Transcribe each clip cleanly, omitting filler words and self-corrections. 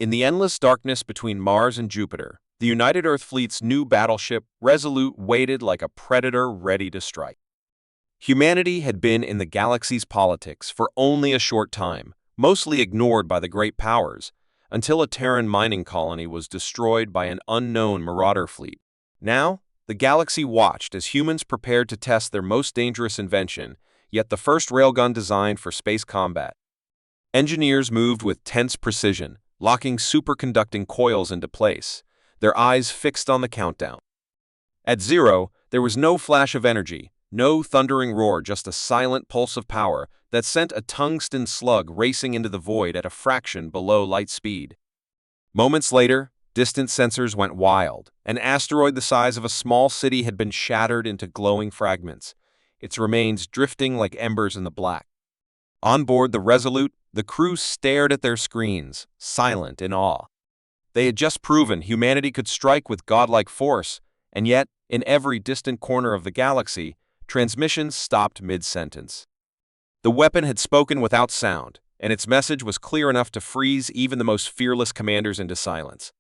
In the endless darkness between Mars and Jupiter, the United Earth Fleet's new battleship, Resolute, waited like a predator ready to strike. Humanity had been in the galaxy's politics for only a short time, mostly ignored by the great powers, until a Terran mining colony was destroyed by an unknown marauder fleet. Now, the galaxy watched as humans prepared to test their most dangerous invention, yet the first railgun designed for space combat. Engineers moved with tense precision, locking superconducting coils into place, their eyes fixed on the countdown. At 0, there was no flash of energy, no thundering roar, just a silent pulse of power that sent a tungsten slug racing into the void at a fraction below light speed. Moments later, distant sensors went wild. An asteroid the size of a small city had been shattered into glowing fragments, its remains drifting like embers in the black. On board the Resolute, the crew stared at their screens, silent in awe. They had just proven humanity could strike with godlike force, and yet, in every distant corner of the galaxy, transmissions stopped mid-sentence. The weapon had spoken without sound, and its message was clear enough to freeze even the most fearless commanders into silence.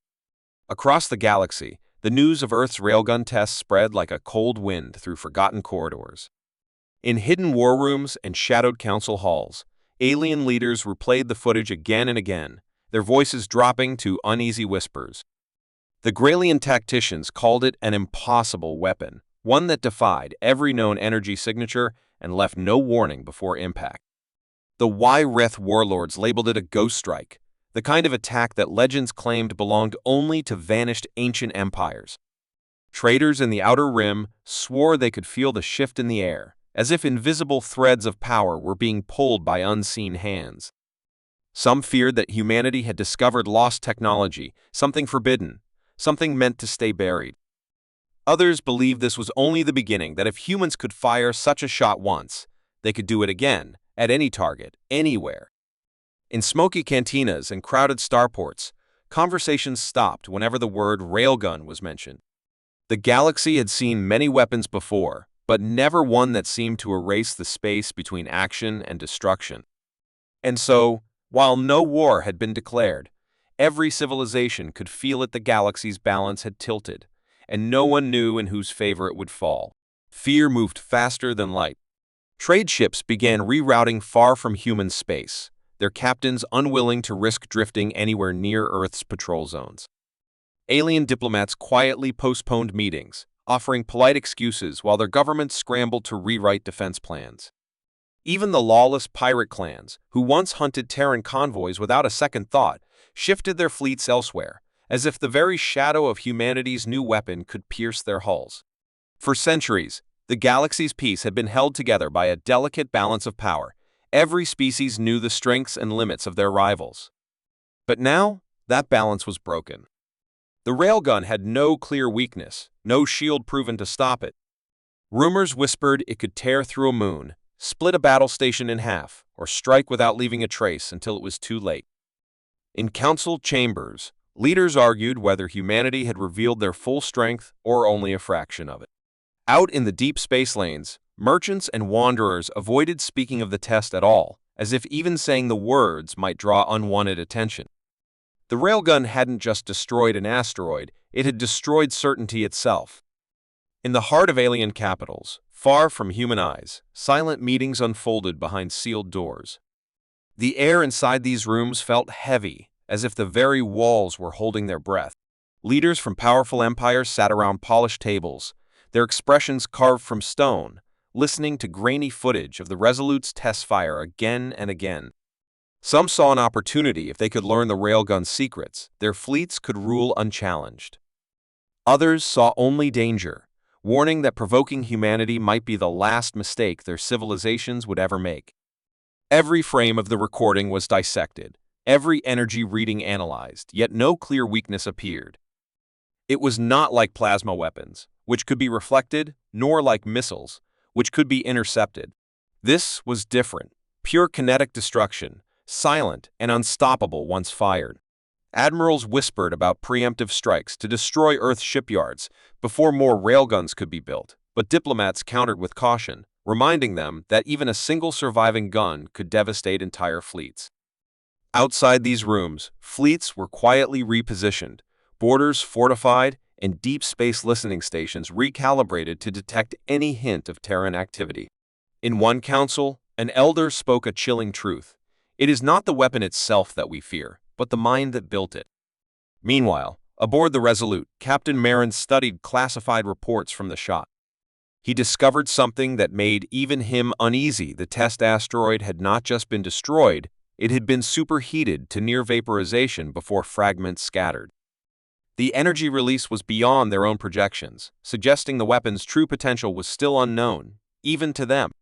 Across the galaxy, the news of Earth's railgun tests spread like a cold wind through forgotten corridors. In hidden war rooms and shadowed council halls, alien leaders replayed the footage again and again, their voices dropping to uneasy whispers. The Gralian tacticians called it an impossible weapon, one that defied every known energy signature and left no warning before impact. The Y-Reth warlords labeled it a ghost strike, the kind of attack that legends claimed belonged only to vanished ancient empires. Traders in the Outer Rim swore they could feel the shift in the air, as if invisible threads of power were being pulled by unseen hands. Some feared that humanity had discovered lost technology, something forbidden, something meant to stay buried. Others believed this was only the beginning, that if humans could fire such a shot once, they could do it again, at any target, anywhere. In smoky cantinas and crowded starports, conversations stopped whenever the word railgun was mentioned. The galaxy had seen many weapons before, but never one that seemed to erase the space between action and destruction. And so, while no war had been declared, every civilization could feel that the galaxy's balance had tilted, and no one knew in whose favor it would fall. Fear moved faster than light. Trade ships began rerouting far from human space, their captains unwilling to risk drifting anywhere near Earth's patrol zones. Alien diplomats quietly postponed meetings, offering polite excuses while their governments scrambled to rewrite defense plans. Even the lawless pirate clans, who once hunted Terran convoys without a second thought, shifted their fleets elsewhere, as if the very shadow of humanity's new weapon could pierce their hulls. For centuries, the galaxy's peace had been held together by a delicate balance of power. Every species knew the strengths and limits of their rivals. But now, that balance was broken. The railgun had no clear weakness, no shield proven to stop it. Rumors whispered it could tear through a moon, split a battle station in half, or strike without leaving a trace until it was too late. In council chambers, leaders argued whether humanity had revealed their full strength or only a fraction of it. Out in the deep space lanes, merchants and wanderers avoided speaking of the test at all, as if even saying the words might draw unwanted attention. The railgun hadn't just destroyed an asteroid, it had destroyed certainty itself. In the heart of alien capitals, far from human eyes, silent meetings unfolded behind sealed doors. The air inside these rooms felt heavy, as if the very walls were holding their breath. Leaders from powerful empires sat around polished tables, their expressions carved from stone, listening to grainy footage of the Resolute's test fire again and again. Some saw an opportunity. If they could learn the railgun's secrets, their fleets could rule unchallenged. Others saw only danger, warning that provoking humanity might be the last mistake their civilizations would ever make. Every frame of the recording was dissected, every energy reading analyzed, yet no clear weakness appeared. It was not like plasma weapons, which could be reflected, nor like missiles, which could be intercepted. This was different, pure kinetic destruction, silent and unstoppable once fired. Admirals whispered about preemptive strikes to destroy Earth's shipyards before more railguns could be built, but diplomats countered with caution, reminding them that even a single surviving gun could devastate entire fleets. Outside these rooms, fleets were quietly repositioned, borders fortified, and deep space listening stations recalibrated to detect any hint of Terran activity. In one council, an elder spoke a chilling truth. It is not the weapon itself that we fear, but the mind that built it. Meanwhile, aboard the Resolute, Captain Marin studied classified reports from the shot. He discovered something that made even him uneasy. The test asteroid had not just been destroyed, it had been superheated to near vaporization before fragments scattered. The energy release was beyond their own projections, suggesting the weapon's true potential was still unknown, even to them.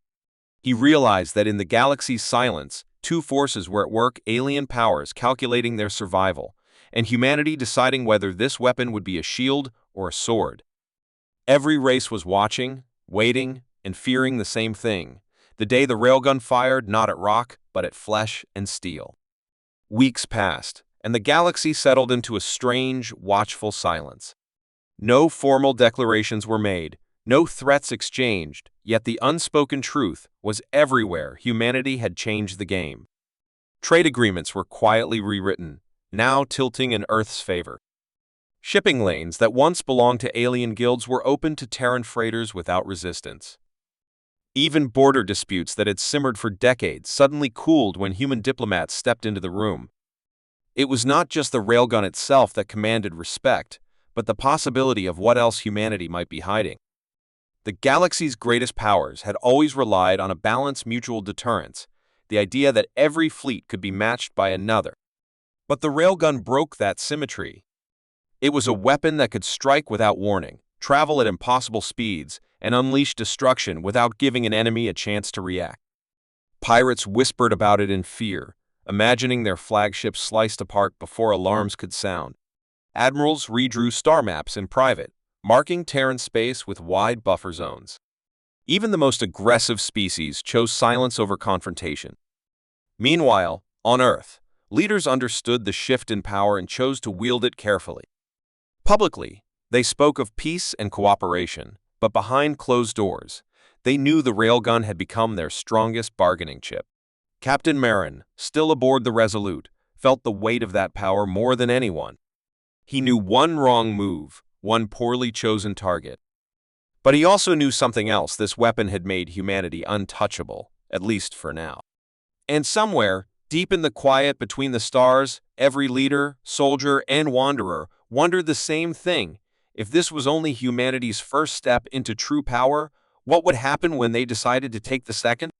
He realized that in the galaxy's silence, two forces were at work: alien powers calculating their survival, and humanity deciding whether this weapon would be a shield or a sword. Every race was watching, waiting, and fearing the same thing: the day the railgun fired not at rock, but at flesh and steel. Weeks passed, and the galaxy settled into a strange, watchful silence. No formal declarations were made, no threats exchanged, yet the unspoken truth was everywhere: humanity had changed the game. Trade agreements were quietly rewritten, now tilting in Earth's favor. Shipping lanes that once belonged to alien guilds were open to Terran freighters without resistance. Even border disputes that had simmered for decades suddenly cooled when human diplomats stepped into the room. It was not just the railgun itself that commanded respect, but the possibility of what else humanity might be hiding. The galaxy's greatest powers had always relied on a balanced mutual deterrence, the idea that every fleet could be matched by another. But the railgun broke that symmetry. It was a weapon that could strike without warning, travel at impossible speeds, and unleash destruction without giving an enemy a chance to react. Pirates whispered about it in fear, imagining their flagships sliced apart before alarms could sound. Admirals redrew star maps in private, marking Terran space with wide buffer zones. Even the most aggressive species chose silence over confrontation. Meanwhile, on Earth, leaders understood the shift in power and chose to wield it carefully. Publicly, they spoke of peace and cooperation, but behind closed doors, they knew the railgun had become their strongest bargaining chip. Captain Marin, still aboard the Resolute, felt the weight of that power more than anyone. He knew one wrong move, one poorly chosen target. But he also knew something else: this weapon had made humanity untouchable, at least for now. And somewhere, deep in the quiet between the stars, every leader, soldier, and wanderer wondered the same thing. If this was only humanity's first step into true power, what would happen when they decided to take the second?